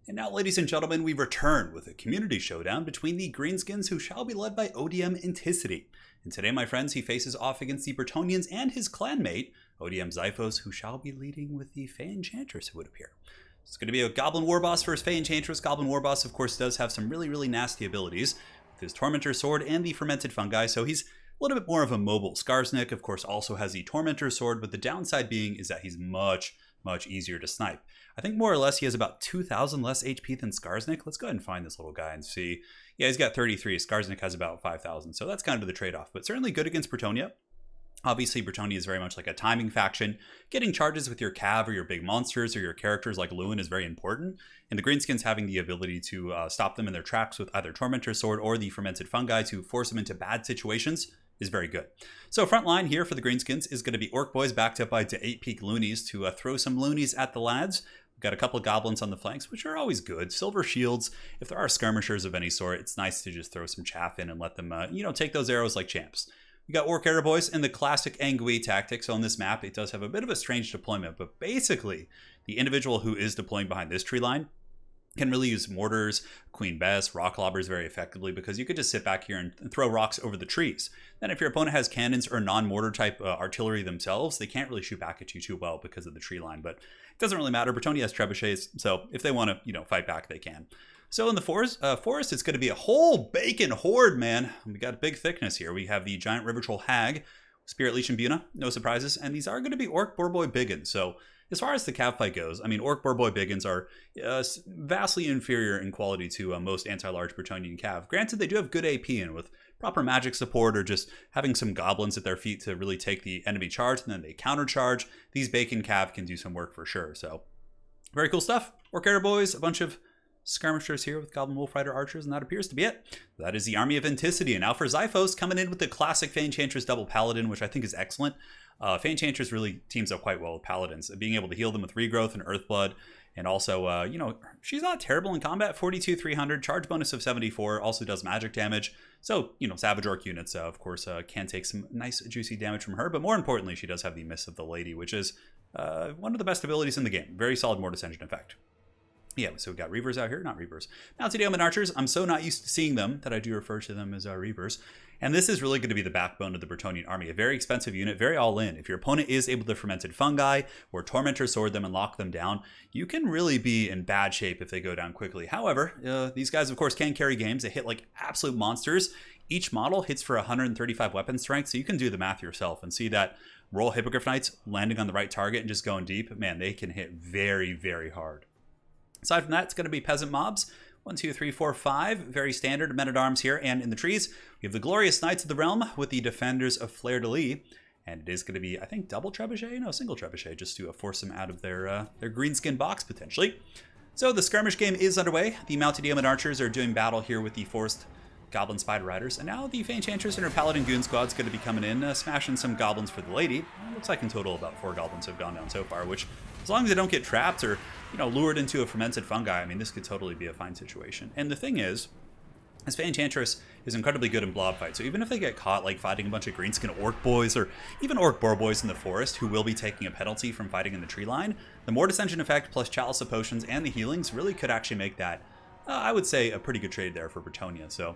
And now, ladies and gentlemen, we return with a community showdown between the Greenskins, who shall be led by ODM Anticity. And today, my friends, he faces off against the Bretonnians and his clanmate, ODM Zyphos, who shall be leading with the Fey Enchantress, it would appear. It's going to be a Goblin Warboss versus Fey Enchantress. Goblin Warboss, of course, does have some really nasty abilities with his Tormentor Sword and the Fermented Fungi, so he's a little bit more of a mobile. Skarsnik, of course, also has the Tormentor Sword, but the downside being is that he's much easier to snipe. I think more or less he has about 2,000 less HP than Skarsnik. Let's go ahead and find this little guy and see. Yeah, he's got 33. Skarsnik has about 5,000, so that's kind of the trade-off, but certainly good against Bretonnia. Obviously, Bretonnia is very much like a timing faction. Getting charges with your cav or your big monsters or your characters like Lewin is very important, and the Greenskins having the ability to stop them in their tracks with either Tormentor Sword or the Fermented Fungi to force them into bad situations is very good. So front line here for the Greenskins is going to be Orc Boys backed up by to 8 Peak Loonies to throw some Loonies at the lads. We've got a couple of Goblins on the flanks, which are always good. Silver Shields, if there are skirmishers of any sort, it's nice to just throw some chaff in and let them, take those arrows like champs. We got Orc Arrow Boys in the classic Angui tactic. So on this map, it does have a bit of a strange deployment, but basically, the individual who is deploying behind this tree line can really use mortars, Queen Bess, rock lobbers very effectively, because you could just sit back here and throw rocks over the trees. Then if your opponent has cannons or non-mortar type artillery themselves, they can't really shoot back at you too well because of the tree line, but it doesn't really matter. Bretonnia has trebuchets, so if they want to, fight back, they can. So in the forest, it's going to be a whole bacon horde, man. We got a big thickness here. We have the Giant River Troll Hag, Spirit Leech and Buna, no surprises, and these are going to be Orc Boarboy Biggins. So as far as the cav fight goes, I mean, Orc Boarboy Biggins are vastly inferior in quality to most anti-large Bretonnian cav. Granted, they do have good AP, and with proper magic support or just having some goblins at their feet to really take the enemy charge and then they countercharge, these bacon cav can do some work for sure. So very cool stuff. Orc Arrow Boys, a bunch of skirmishers here with Goblin Wolf Rider archers, and that appears to be it. That is the army of Anticity. And now for Zyphos, coming in with the classic Fey Enchantress double Paladin, which I think is excellent. Fey Enchantress really teams up quite well with Paladins, being able to heal them with Regrowth and Earthblood. And also, she's not terrible in combat, 42, 300, charge bonus of 74, also does magic damage. So, Savage Orc units, of course, can take some nice, juicy damage from her. But more importantly, she does have the Miss of the Lady, which is one of the best abilities in the game. Very solid Mortis Engine effect. Yeah, so we got Reavers out here, not Reavers. Mounted Yeoman Archers, I'm so not used to seeing them that I do refer to them as Reavers. And this is really going to be the backbone of the Bretonnian army. A very expensive unit, very all-in. If your opponent is able to Fermented Fungi or Tormentor Sword them and lock them down, you can really be in bad shape if they go down quickly. However, these guys, of course, can carry games. They hit like absolute monsters. Each model hits for 135 weapon strength, so you can do the math yourself and see that Royal Hippogriff Knights landing on the right target and just going deep, man, they can hit very hard. Aside from that, it's going to be peasant mobs. 1, 2, 3, 4, 5. Very standard men-at-arms here. And in the trees, we have the glorious Knights of the Realm with the Defenders of Fleur-de-Lis. And it is going to be, I think, double trebuchet? No, single trebuchet, just to force them out of their greenskin box, potentially. So the skirmish game is underway. The Mounted Yeoman Archers are doing battle here with the Forest Goblin Spider Riders. And now the Fey Enchantress and her Paladin Goon Squad is going to be coming in, smashing some goblins for the lady. It looks like in total about 4 goblins have gone down so far, which, as long as they don't get trapped or, lured into a fermented fungi, I mean, this could totally be a fine situation. And the thing is, this Fey Enchantress is incredibly good in blob fights, so even if they get caught like fighting a bunch of greenskin orc boys or even orc boar boys in the forest who will be taking a penalty from fighting in the tree line, the Mortis Engine effect plus Chalice of Potions and the healings really could actually make that, I would say, a pretty good trade there for Bretonnia. So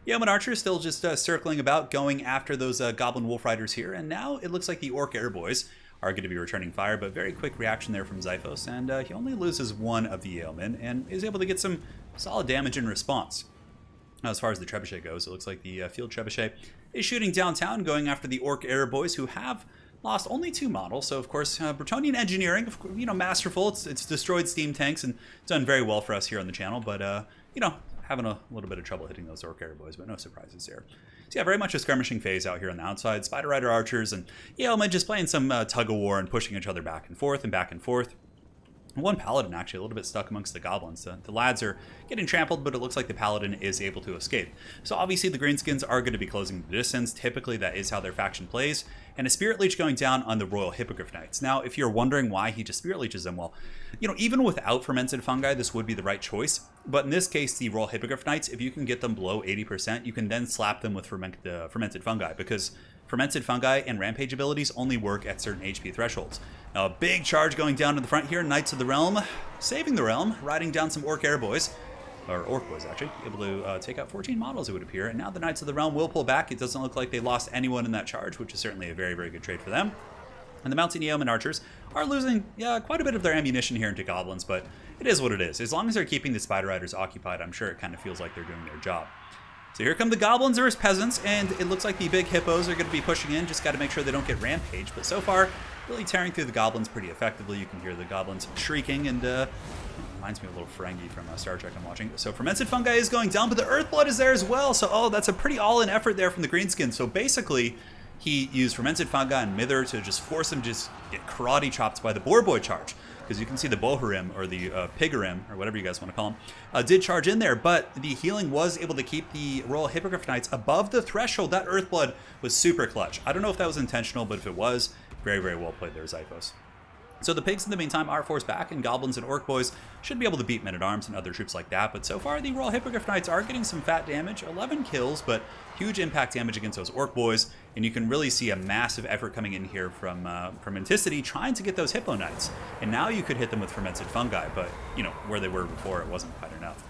Yeoman Archer still just circling about, going after those Goblin Wolf Riders here, and now it looks like the Orc Air Boys are going to be returning fire, but very quick reaction there from Zyphos, and he only loses 1 of the Yeomen and is able to get some solid damage in response. Now, as far as the trebuchet goes, it looks like the field trebuchet is shooting downtown, going after the Orc Air Boys, who have lost only 2 models. So, of course, Bretonnian engineering, masterful. It's destroyed steam tanks and done very well for us here on the channel, but, having a little bit of trouble hitting those Orc Air Boys, but no surprises there. So yeah, very much a skirmishing phase out here on the outside. Spider Rider Archers and Yeomen just playing some tug-of-war and pushing each other back and forth and back and forth. One Paladin actually a little bit stuck amongst the goblins. The lads are getting trampled, but it looks like the Paladin is able to escape. So obviously the Greenskins are going to be closing the distance. Typically that is how their faction plays. And a Spirit Leech going down on the Royal Hippogriff Knights. Now, if you're wondering why he just Spirit Leeches them, well, even without Fermented Fungi, this would be the right choice. But in this case, the Royal Hippogriff Knights, if you can get them below 80%, you can then slap them with Fermented Fungi, because fermented fungi and rampage abilities only work at certain HP thresholds. Now a big charge going down in the front here, Knights of the Realm, saving the realm, riding down some Orc Air Boys. Or Orc Boys, actually, able to take out 14 models, it would appear. And now the Knights of the Realm will pull back. It doesn't look like they lost anyone in that charge, which is certainly a very, very good trade for them. And the Mountain Yeoman Archers are losing quite a bit of their ammunition here into Goblins, but it is what it is. As long as they're keeping the Spider Riders occupied, I'm sure it kind of feels like they're doing their job. So here come the Goblins versus Peasants, and it looks like the big Hippos are going to be pushing in. Just got to make sure they don't get rampaged. But so far, really tearing through the Goblins pretty effectively. You can hear the Goblins shrieking, and reminds me of a little Ferengi from Star Trek I'm watching. So Fermented Fungi is going down, but the Earthblood is there as well. So, that's a pretty all-in effort there from the Greenskins. So basically, he used Fermented Fungi and Mither to just force him to just get karate chopped by the Boar Boy charge. Because you can see the Boharim, or the Pigarim, or whatever you guys want to call him, did charge in there. But the healing was able to keep the Royal Hippogriff Knights above the threshold. That Earthblood was super clutch. I don't know if that was intentional, but if it was, very, very well played there, Zyphos. So the pigs in the meantime are forced back, and Goblins and Orc Boys should be able to beat Men-at-Arms and other troops like that. But so far, the Royal Hippogriff Knights are getting some fat damage, 11 kills, but huge impact damage against those Orc Boys. And you can really see a massive effort coming in here from Anticity trying to get those Hippo Knights. And now you could hit them with Fermented Fungi, but, you know, where they were before, it wasn't quite enough.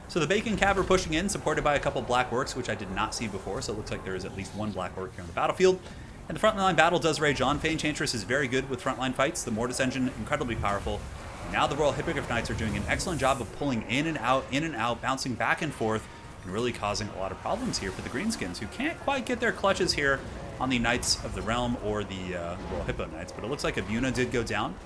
So the Bacon Cav are pushing in, supported by a couple Black Orcs, which I did not see before, so it looks like there is at least one Black Orc here on the battlefield. And the frontline battle does rage on. Fey Enchantress is very good with frontline fights. The Mortis Engine, incredibly powerful. And now the Royal Hippogriff Knights are doing an excellent job of pulling in and out, bouncing back and forth, and really causing a lot of problems here for the Greenskins, who can't quite get their clutches here on the Knights of the Realm or the Royal Hippo Knights. But it looks like Abuna did go down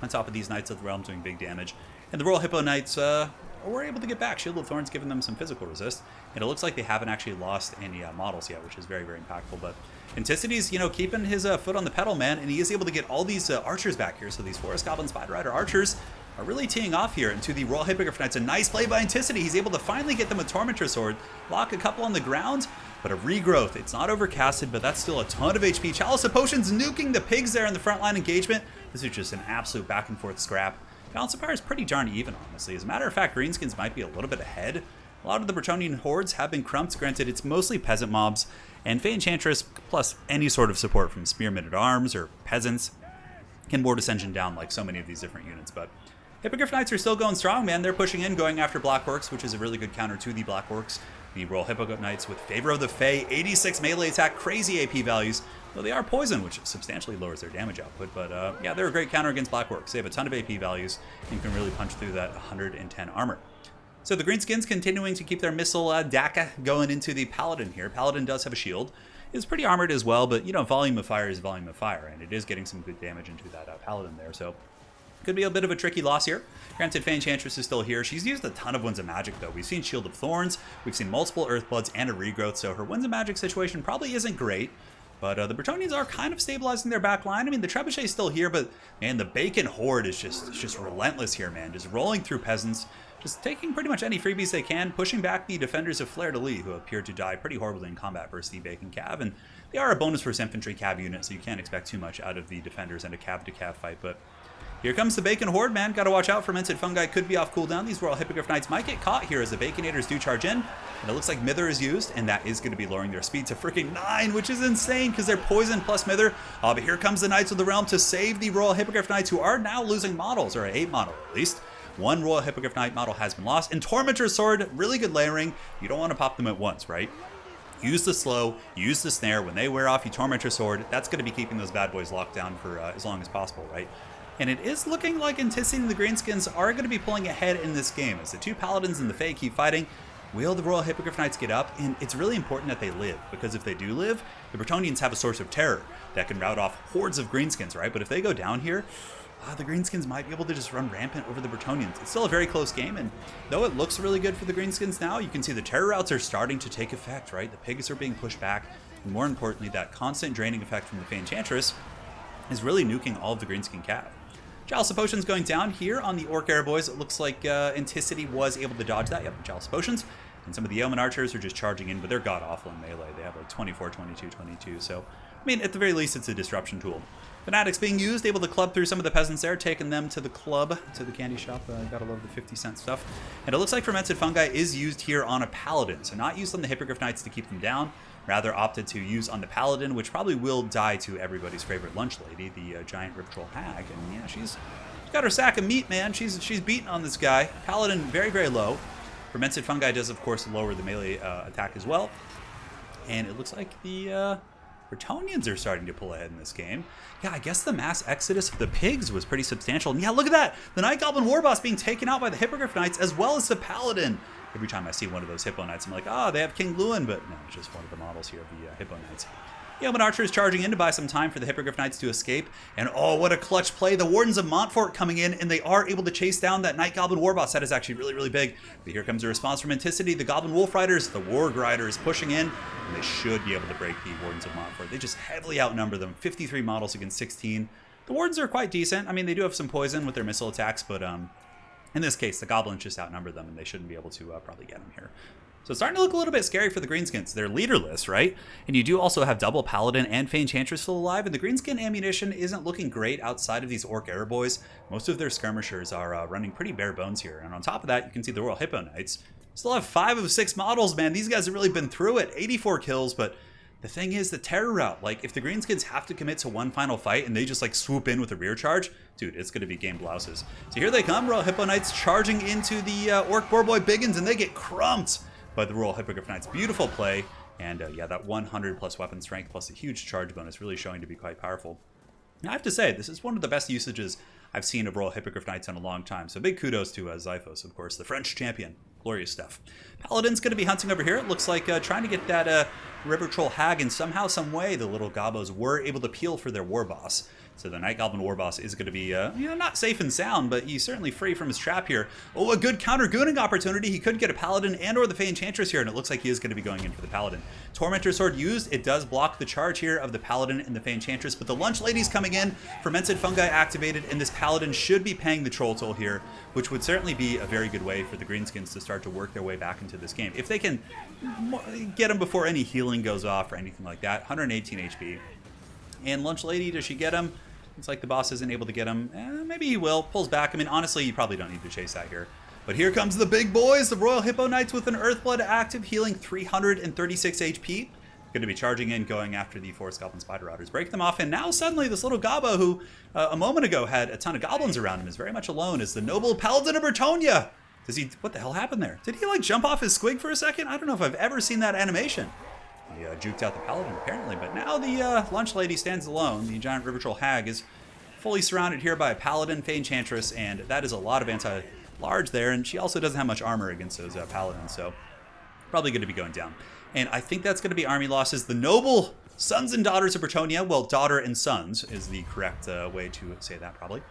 on top of these Knights of the Realm, doing big damage. And the Royal Hippo Knights were able to get back. Shield of Thorns giving them some physical resist. And it looks like they haven't actually lost any models yet, which is very, very impactful. But Anticity's, keeping his foot on the pedal, man, and he is able to get all these archers back here. So these Forest Goblin Spider Rider archers are really teeing off here into the Royal Hippogriff Knights. A nice play by Anticity. He's able to finally get them a Tormentor Sword, lock a couple on the ground, but a regrowth. It's not overcasted, but that's still a ton of HP. Chalice of Potions nuking the pigs there in the frontline engagement. This is just an absolute back and forth scrap. Balance of Power is pretty darn even, honestly. As a matter of fact, Greenskins might be a little bit ahead. A lot of the Bretonnian hordes have been crumped. Granted, it's mostly peasant mobs, and Fey Enchantress, plus any sort of support from Spearmen at Arms or peasants, can Mortis Engine down like so many of these different units. But Hippogriff Knights are still going strong, man. They're pushing in, going after Black Orcs, which is a really good counter to the Black Orcs. The Royal Hippogriff Knights with Favor of the Fae, 86 melee attack, crazy AP values. Though they are poison, which substantially lowers their damage output. But yeah, they're a great counter against Black Orcs. They have a ton of AP values, and you can really punch through that 110 armor. So the Greenskins continuing to keep their missile DACA going into the Paladin here. Paladin does have a shield. It's pretty armored as well, but, volume of fire is volume of fire, and it is getting some good damage into that Paladin there. So could be a bit of a tricky loss here. Granted, Fey Enchantress is still here. She's used a ton of Winds of Magic, though. We've seen Shield of Thorns, we've seen multiple Earthbloods, and a regrowth, so her Winds of Magic situation probably isn't great. But the Bretonnians are kind of stabilizing their back line. I mean, the Trebuchet is still here, but, man, the Bacon Horde is just relentless here, man. Just rolling through peasants, just taking pretty much any freebies they can, pushing back the defenders of Fleur-de-Lis, who appear to die pretty horribly in combat versus the Bacon Cav. And they are a bonus versus infantry Cav unit, so you can't expect too much out of the defenders in a Cav-to-Cav fight. But here comes the Bacon Horde, man. Gotta watch out. Fermented Fungi could be off cooldown. These Royal Hippogriff Knights might get caught here as the Baconators do charge in. And it looks like Mither is used, and that is going to be lowering their speed to freaking 9, which is insane because they're poison plus Mither. But here comes the Knights of the Realm to save the Royal Hippogriff Knights, who are now losing models, or an 8 model at least. One Royal Hippogriff Knight model has been lost. And Tormentor Sword, really good layering. You don't want to pop them at once, right? Use the slow, use the snare. When they wear off, you Tormentor Sword. That's going to be keeping those bad boys locked down for as long as possible, right? And it is looking like Anticity and the Greenskins are going to be pulling ahead in this game. As the two Paladins and the Fae keep fighting, will the Royal Hippogriff Knights get up? And it's really important that they live, because if they do live, the Bretonnians have a source of terror that can rout off hordes of Greenskins, right? But if they go down here, the Greenskins might be able to just run rampant over the Bretonnians. It's still a very close game, and though it looks really good for the Greenskins now, you can see the terror routes are starting to take effect, right? The pigs are being pushed back, and more importantly, that constant draining effect from the Fey Enchantress is really nuking all of the Greenskin Cav. Chalice of Potions going down here on the Orc Air Boys. It looks like Anticity was able to dodge that. Yep, Chalice of Potions. And some of the Yeoman Archers are just charging in, but they're god-awful in melee. They have like 24, 22, 22, so I mean, at the very least, it's a disruption tool. Fanatics being used, able to club through some of the peasants there, taking them to the club, to the candy shop. Gotta love the 50-cent stuff. And it looks like Fermented Fungi is used here on a Paladin, so not used on the Hippogriff Knights to keep them down, rather opted to use on the Paladin, which probably will die to everybody's favorite lunch lady, the giant Rip Troll Hag. And yeah, she's got her sack of meat, man. She's beating on this guy. Paladin very, very low. Fermented Fungi does, of course, lower the melee attack as well. And it looks like the Bretonnians are starting to pull ahead in this game. Yeah, I guess the mass exodus of the pigs was pretty substantial. And yeah, look at that! The Night Goblin Warboss being taken out by the Hippogriff Knights as well as the Paladin. Every time I see one of those Hippo Knights, I'm like, oh, they have King Lewin, but no, it's just one of the models here of the Hippo Knights. Yeoman Archer is charging in to buy some time for the Hippogriff Knights to escape. And oh, what a clutch play. The Wardens of Montfort coming in, and they are able to chase down that Night Goblin Warboss. That is actually really, really big. But here comes a response from Anticity. The Goblin Wolf Riders, the Warg Riders pushing in, and they should be able to break the Wardens of Montfort. They just heavily outnumber them. 53 models against 16. The Wardens are quite decent. I mean, they do have some poison with their missile attacks, but in this case, the Goblins just outnumber them, and they shouldn't be able to probably get them here. So it's starting to look a little bit scary for the Greenskins. They're leaderless, right? And you do also have double Paladin and Fey Enchantress still alive, and the Greenskin ammunition isn't looking great outside of these Orc Air Boys. Most of their skirmishers are running pretty bare bones here. And on top of that, you can see the Royal Hippo Knights still have 5 of 6 models, man. These guys have really been through it. 84 kills, but the thing is the terror route. Like, if the Greenskins have to commit to one final fight and they just, like, swoop in with a rear charge, dude, it's going to be game blouses. So here they come, Royal Hippo Knights charging into the Orc Boar Boy Biggins, and they get crumped by the Royal Hippogriff Knights. Beautiful play, and yeah, that 100 plus weapon strength plus a huge charge bonus really showing to be quite powerful. Now, I have to say, this is one of the best usages I've seen of Royal Hippogriff Knights in a long time, so big kudos to Xiphos, of course, the French champion. Glorious stuff. Paladin's going to be hunting over here. It looks like trying to get that River Troll Hag, and somehow, some way, the little Gobbos were able to peel for their war boss. So the Night Goblin Warboss is going to be, not safe and sound, but he's certainly free from his trap here. Oh, a good counter-gooning opportunity. He could get a Paladin and or the Fey Enchantress here, and it looks like he is going to be going in for the Paladin. Tormentor Sword used. It does block the charge here of the Paladin and the Fey Enchantress, but the Lunch Lady's coming in. Fermented Fungi activated, and this Paladin should be paying the Troll Toll here, which would certainly be a very good way for the Greenskins to start to work their way back into this game. If they can get him before any healing goes off or anything like that. 118 HP. And Lunch Lady, does she get him? Looks like the boss isn't able to get him. Maybe he will. Pulls back. I mean, honestly, you probably don't need to chase that here. But here comes the big boys, the Royal Hippo Knights with an Earthblood active, healing 336 HP. Going to be charging in, going after the Forest Goblin Spider Routers. Break them off, and now suddenly this little Gobbo, who a moment ago had a ton of goblins around him, is very much alone as the noble Paladin of Bretonnia. Does he... What the hell happened there? Did he, like, jump off his squig for a second? I don't know if I've ever seen that animation. He juked out the Paladin, apparently, but now the Lunch Lady stands alone. The giant River Troll Hag is fully surrounded here by a Paladin, Fey Enchantress, and that is a lot of anti-large there, and she also doesn't have much armor against those Paladins, so probably going to be going down. And I think that's going to be army losses. The noble sons and daughters of Bretonnia, well, daughter and sons is the correct way to say that probably,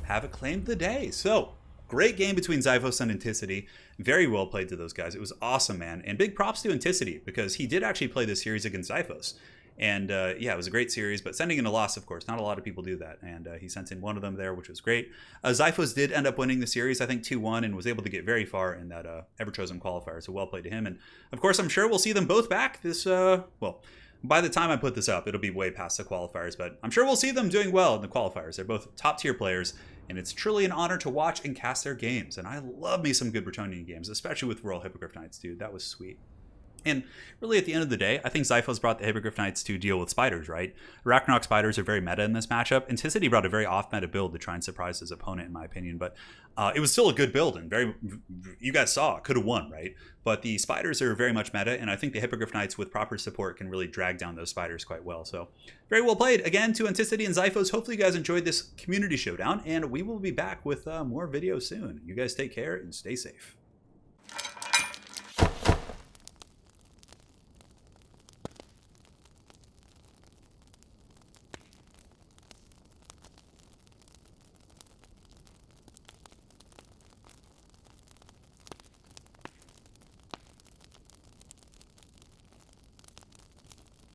have claimed the day. So, great game between Xiphos and Anticity. Very well played to those guys. It was awesome, man. And big props to Anticity, because he did actually play this series against Xiphos. And yeah, it was a great series, but sending in a loss, of course, not a lot of people do that. And he sent in one of them there, which was great. Xiphos did end up winning the series, I think 2-1, and was able to get very far in that Ever-Chosen qualifier. So well played to him. And of course, I'm sure we'll see them both back this, well, by the time I put this up, it'll be way past the qualifiers, but I'm sure we'll see them doing well in the qualifiers. They're both top tier players, and it's truly an honor to watch and cast their games. And I love me some good Bretonnian games, especially with Royal Hippogriff Knights, dude. That was sweet. And really, at the end of the day, I think Xiphos brought the Hippogriff Knights to deal with spiders, right? Ragnarok spiders are very meta in this matchup. Anticity brought a very off-meta build to try and surprise his opponent, in my opinion. But it was still a good build, and very, you guys saw, could have won, right? But the spiders are very much meta, and I think the Hippogriff Knights with proper support can really drag down those spiders quite well. So, very well played. Again, to Anticity and Xiphos, hopefully you guys enjoyed this community showdown, and we will be back with more videos soon. You guys take care and stay safe.